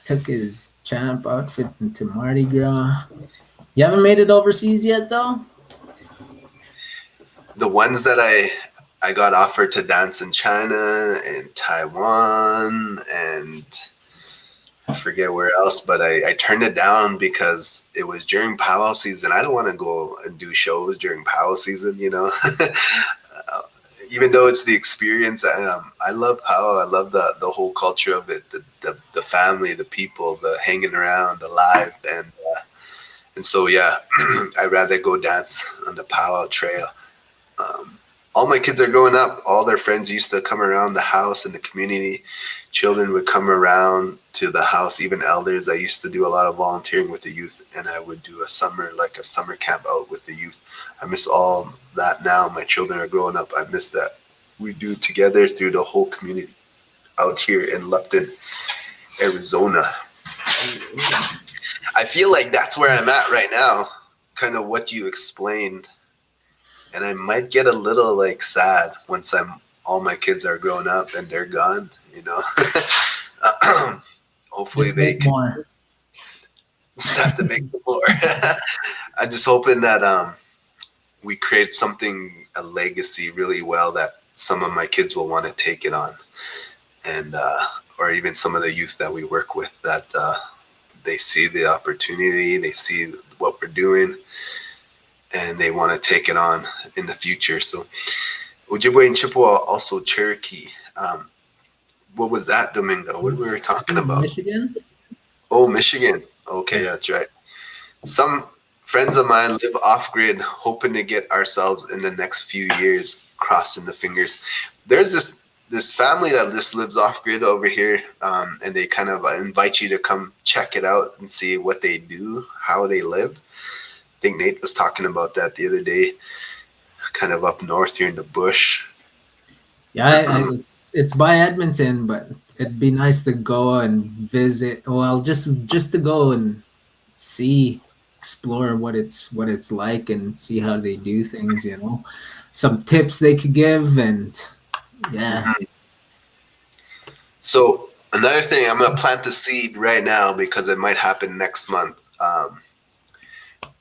Took his champ outfit into Mardi Gras. You haven't made it overseas yet, though? The ones that I got offered to dance in China and Taiwan and I forget where else, but I turned it down because it was during powwow season. I don't want to go and do shows during powwow season, even though it's the experience. I love powwow. I love the whole culture of it, the family, the people, the hanging around, the live, and so yeah, I'd rather go dance on the powwow trail. All my kids are growing up. All their friends used to come around the house and the community. Children would come around to the house, even elders. I used to do a lot of volunteering with the youth, and I would do a summer camp out with the youth. I miss all that now. My children are growing up. I miss that we do together through the whole community. out here in Lupton, Arizona. I feel like that's where I'm at right now, kind of what you explained. And I might get a little like sad once all my kids are grown up and they're gone, you know. Hopefully Just they make can more. just have to make more. I'm just hoping that we create a legacy really well that some of my kids will want to take it on, and or even some of the youth that we work with, that they see the opportunity, they see what we're doing, and they want to take it on in the future. So Ojibwe and Chippewa, also Cherokee. What was that, Domingo? What were we talking about? Michigan? Oh, Michigan. Okay, that's right. Some friends of mine live off-grid, hoping to get ourselves in the next few years, crossing the fingers. There's this family that just lives off-grid over here, and they kind of invite you to come check it out and see what they do, how they live. I think Nate was talking about that the other day, kind of up north here in the bush. Yeah, it's by Edmonton, but it'd be nice to go and visit. Well, just to go and see, explore what it's like, and see how they do things. You know, some tips they could give, and yeah. Mhm. So another thing, I'm going to plant the seed right now because it might happen next month.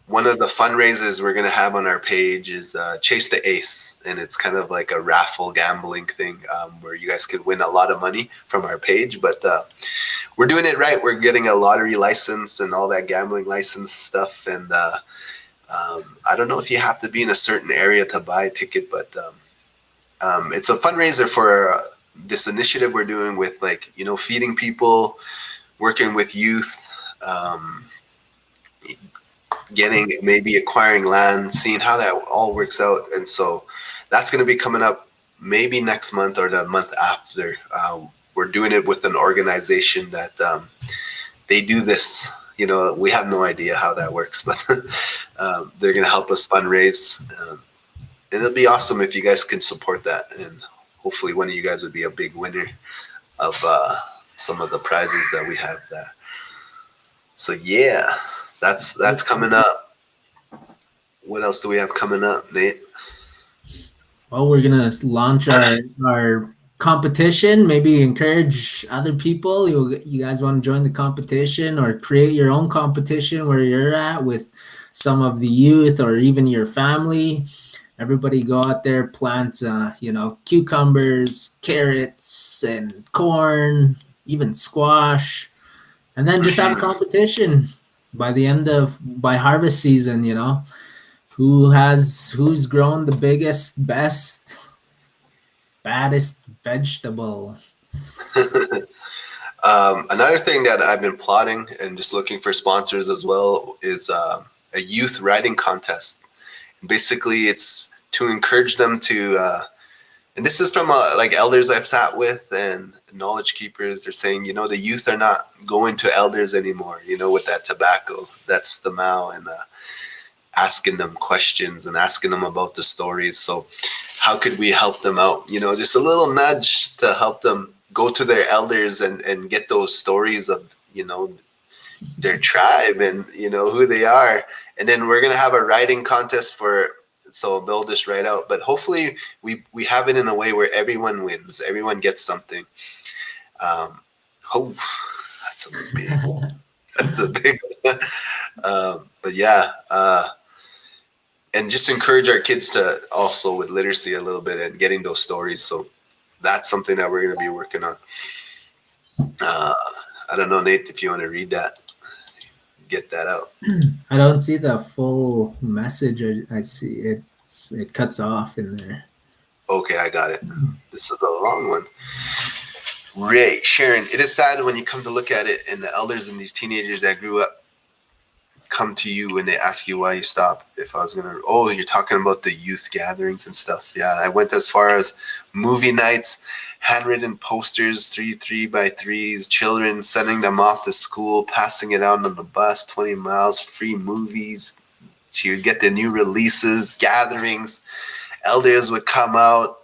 One of the fundraisers we're going to have on our page is Chase the Ace. And it's kind of like a raffle gambling thing where you guys could win a lot of money from our page. But we're doing it right. We're getting a lottery license and all that gambling license stuff. And I don't know if you have to be in a certain area to buy a ticket, but it's a fundraiser for this initiative we're doing with, like, you know, feeding people, working with youth, maybe acquiring land, seeing how that all works out. And so that's going to be coming up maybe next month or the month after. We're doing it with an organization that they do this. You know, we have no idea how that works, but they're going to help us fundraise. And it'll be awesome if you guys can support that. And hopefully one of you guys would be a big winner of some of the prizes that we have there. So yeah, that's coming up. What else do we have coming up, Nate? Well, we're gonna launch our competition. Maybe encourage other people. You guys want to join the competition or create your own competition where you're at with some of the youth or even your family. Everybody go out there, plant cucumbers, carrots, and corn, even squash, and then just have a competition by harvest season. You know, who's grown the biggest, best, baddest vegetable. Another thing that I've been plotting and just looking for sponsors as well is a youth writing contest. Basically, it's to encourage them to, and this is from like elders I've sat with and knowledge keepers. They're saying, you know, the youth are not going to elders anymore, you know, with that tobacco, that's the Mao, and asking them questions and asking them about the stories. So how could we help them out? You know, just a little nudge to help them go to their elders and get those stories of, you know, their tribe and, you know, who they are. And then we're going to have a writing contest so they'll just write out. But hopefully we have it in a way where everyone wins. Everyone gets something. That's a big one. That's a big one. But yeah, and just encourage our kids to also with literacy a little bit and getting those stories. So that's something that we're going to be working on. I don't know, Nate, if you want to read that, get that out. I don't see the full message. I see it cuts off in there. Okay, I got it. This is a long one. Ray, Sharon, it is sad when you come to look at it and the elders and these teenagers that grew up come to you and they ask you why you stopped. If I was going to, you're talking about the youth gatherings and stuff. Yeah, I went as far as movie nights, handwritten posters, 3x3s, children sending them off to school, passing it out on the bus, 20 miles, free movies. She would get the new releases, gatherings. Elders would come out.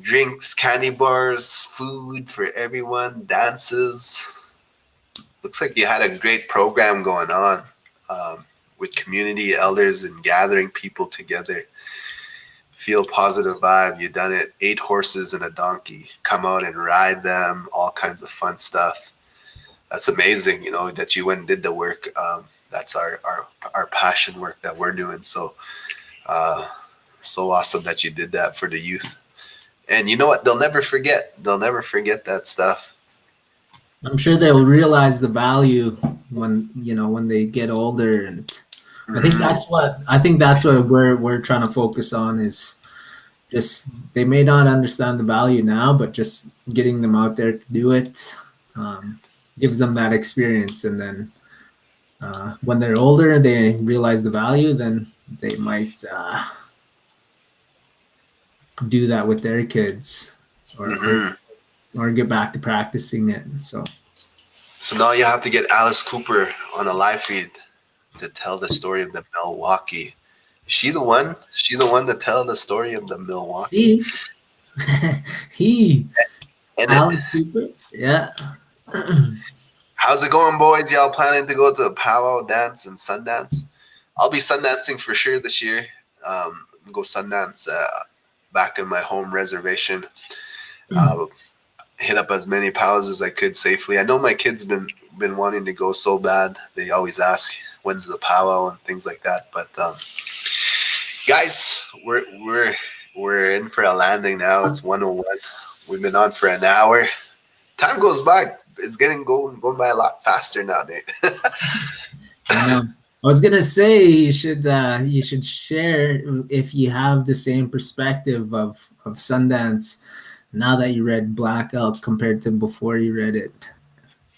drinks, candy bars, food for everyone, dances. Looks like you had a great program going on, with community elders and gathering people together. Feel positive vibe. You done it. 8 horses and a donkey. Come out and ride them. All kinds of fun stuff. That's amazing. That you went and did the work. That's our passion work that we're doing. So so awesome that you did that for the youth. And you know what? They'll never forget. They'll never forget that stuff. I'm sure they'll realize the value when they get older, and I think that's what we're trying to focus on is just they may not understand the value now, but just getting them out there to do it gives them that experience, and then when they're older, they realize the value, then they might do that with their kids, or get back to practicing it. So now you have to get Alice Cooper on a live feed to tell the story of the Milwaukee. Is she the one? She the one to tell the story of the Milwaukee? He Alice Cooper? Yeah. How's it going, boys? Y'all planning to go to a powwow dance and Sundance? I'll be Sundancing for sure this year. Go Sundance back in my home reservation. Hit up as many powwows as I could safely. I know my kids been wanting to go so bad. They always ask when's the powwow and things like that. But guys, we're in for a landing now. It's 1:01. We've been on for an hour. Time goes by. It's going by a lot faster now, Nate. I was gonna say you should share if you have the same perspective of Sundance now that you read Black Elk compared to before you read it.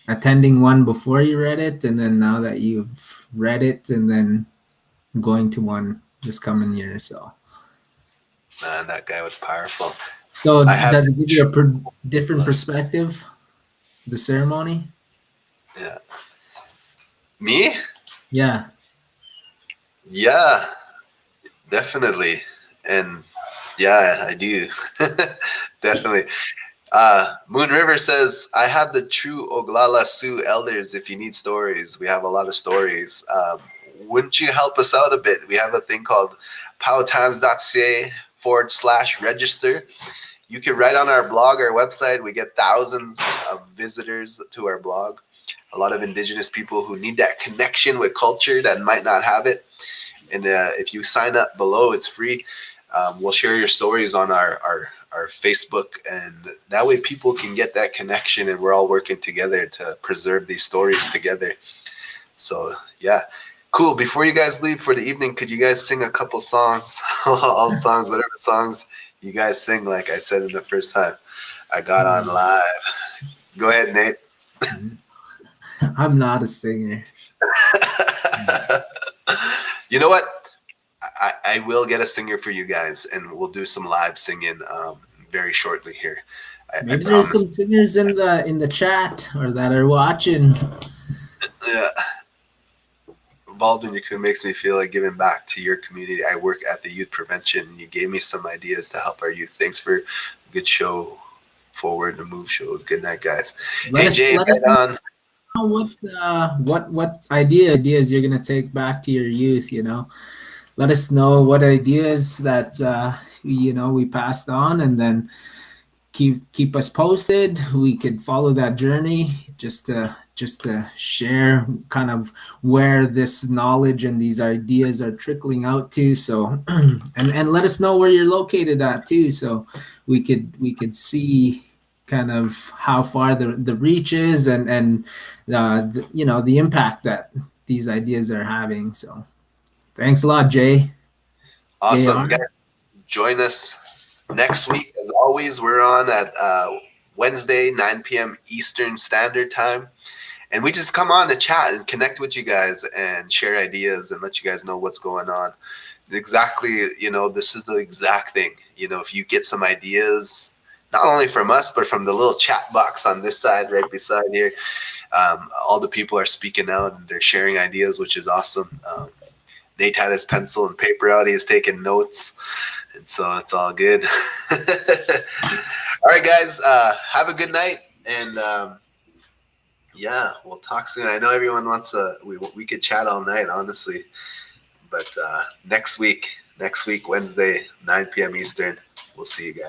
Attending one before you read it, and then now that you've read it, and then going to one this coming year. So, man, that guy was powerful. So does it give you a different perspective? The ceremony? Yeah. Me? Yeah. Yeah, definitely. And yeah, I do. Definitely. Moon River says, I have the true Oglala Sioux elders if you need stories. We have a lot of stories. Wouldn't you help us out a bit? We have a thing called powtimes.ca/register. You can write on our blog, our website. We get thousands of visitors to our blog. A lot of Indigenous people who need that connection with culture that might not have it. And if you sign up below, it's free. We'll share your stories on our Facebook, and that way people can get that connection, and we're all working together to preserve these stories together. So yeah, cool. Before you guys leave for the evening, could you guys sing a couple songs? All songs, whatever songs you guys sing, like I said in the first time I got on live. Go ahead, Nate. I'm not a singer. You know what? I will get a singer for you guys, and we'll do some live singing very shortly here. Maybe there's some singers in the chat or that are watching. Yeah. Baldwin Yakun makes me feel like giving back to your community. I work at the youth prevention, and you gave me some ideas to help our youth. Thanks for a good show. Forward to move shows. Good night, guys. Hey, Jay, right on. What ideas you're gonna take back to your youth? Let us know what ideas that we passed on, and then keep us posted. We could follow that journey just to share kind of where this knowledge and these ideas are trickling out to. So and let us know where you're located at too, so we could see kind of how far the reach is, and the impact that these ideas are having. So thanks a lot, Jay. Awesome. Guys, join us next week. As always, we're on at Wednesday, 9 p.m. Eastern Standard Time. And we just come on to chat and connect with you guys and share ideas and let you guys know what's going on. Exactly, this is the exact thing. If you get some ideas, not only from us, but from the little chat box on this side, right beside here, all the people are speaking out and they're sharing ideas, which is awesome. Nate had his pencil and paper out. He is taking notes and So it's all good. All right, guys. Have a good night, and yeah, we'll talk soon. I know everyone wants we could chat all night, honestly. But next week, Wednesday, 9 p.m. Eastern, we'll see you guys.